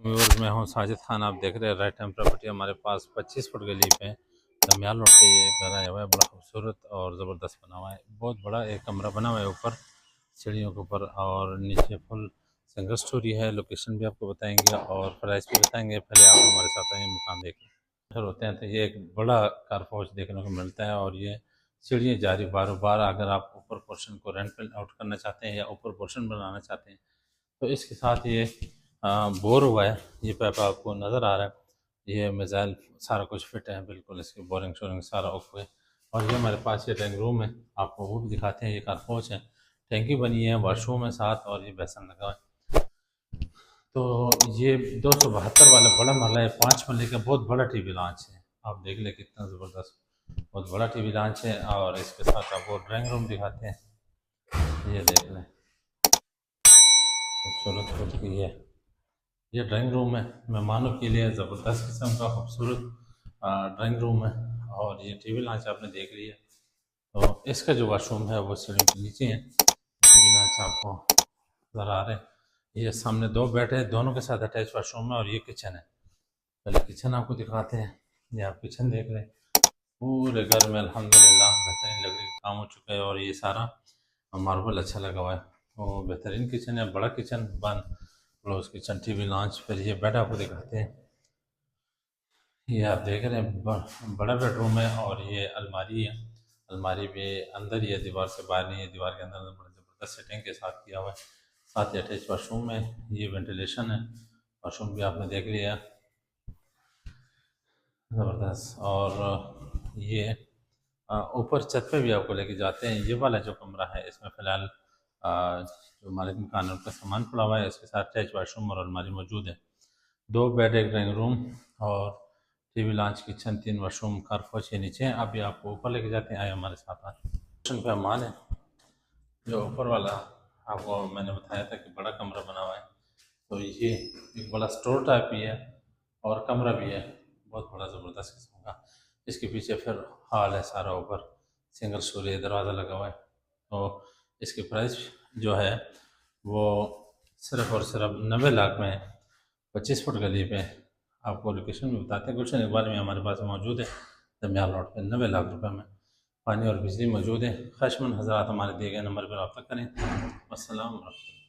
Viewers मैं हूं साजिद खान। आप देख रहे हैं राइट टाइम प्रॉपर्टी। हमारे पास 25 फुट गली पे दमियाल रोड पे ये घर आया हुआ है। बड़ा खूबसूरत और ज़बरदस्त बना हुआ है। बहुत बड़ा एक कमरा बना हुआ है ऊपर सीढ़ियों के ऊपर, और नीचे फुल सिंगल स्टोरी है। लोकेशन भी आपको बताएंगे और प्राइस भी बताएंगे। पहले आप हमारे साथ आएंगे, मकान देखें। फिर होते हैं तो ये एक बड़ा कारपोच देखने को मिलता है, और ये सीढ़ियाँ जारी बार बार। अगर आप ऊपर पोर्शन को रेंट पे आउट करना चाहते हैं या ऊपर पोर्शन बनाना चाहते हैं तो इसके साथ ये बोर हुआ है। ये पाइप आपको नज़र आ रहा है। ये मिज़ाइल सारा कुछ फिट है बिल्कुल, इसकी बोरिंग शोरिंग सारा ओके है। और ये हमारे पास ये ड्राइंग रूम है, आपको वो भी दिखाते हैं। ये कारपोच है, टैंकी बनी है, वाशरूम है साथ, और ये बेसन लगा है। तो ये 272 वाला बड़ा महल है। 5 महले का बहुत बड़ा टीवी लॉन्च है। आप देख लें कितना ज़बरदस्त, बहुत बड़ा टीवी लॉन्च है। और इसके साथ आपको ड्राइंग रूम दिखाते हैं। ये देख लें, खूबसूरत खुद की है। ये ड्राइंग रूम है, मेहमानों के लिए ज़बरदस्त किस्म का खूबसूरत ड्राइंग रूम है। और ये टीवी लॉन्च आपने देख लिया। तो इसका जो वाशरूम है वो सीढ़ी के नीचे है। टीवी लॉन्च आपको नज़र आ रहे हैं। ये सामने 2 बेड है, दोनों के साथ अटैच वाशरूम है, और ये किचन है। पहले किचन आपको दिखाते हैं। ये आप किचन देख रहे हैं। पूरे घर में अल्हम्दुलिल्लाह बेहतरीन लकड़ी का काम हो चुका है, और ये सारा मार्बल अच्छा लगा हुआ है। तो बेहतरीन किचन है, बड़ा किचन बन क्लोज किचन टीवी लॉन्च। फिर ये बेड आपको दिखाते हैं। ये आप देख रहे हैं बड़ा बेडरूम है, और ये अलमारी है। अलमारी भी अंदर ही है, दीवार से बाहर नहीं है। दीवार के अंदर बड़ा ज़बरदस्त सेटिंग के साथ किया हुआ है। साथ ही अटैच वाशरूम है। ये वेंटिलेशन है, वाशरूम भी आपने देख लिया, ज़बरदस्त। और ये ऊपर छत पे भी आपको लेके जाते हैं। ये वाला जो कमरा है इसमें फ़िलहाल जो मालिक मकान है उनका सामान पड़ा हुआ है। इसके साथ अटैच वाशरूम और अलमारी मौजूद है। 2 बेड, एक ड्राइंग रूम, और टीवी लॉन्च, किचन, 3 वाशरूम, कारपोच के नीचे हैं। अभी आपको ऊपर लेके जाते हैं। आए हमारे साथ आज किचन पे अमान है। जो ऊपर वाला आपको मैंने बताया था कि बड़ा कमरा बना हुआ है, तो ये एक बड़ा स्टोर टाइप भी है और कमरा भी है, बहुत बड़ा ज़बरदस्त किस्म का। इसके पीछे फिर हॉल है सारा, ऊपर सिंगल स्टोरी दरवाज़ा लगा हुआ है। तो इसकी प्राइस जो है वो सिर्फ़ और सिर्फ 90 लाख में 25 फुट गली पे। आपको लोकेशन भी बताते हैं। गुलशन इकबाल में हमारे पास मौजूद है, दमियाल रोड पे। 90 लाख रुपए में पानी और बिजली मौजूद है। ख्वाहिशमंद हज़रात हमारे दिए गए नंबर पर रब्ता करें। अस्सलाम वालेकुम।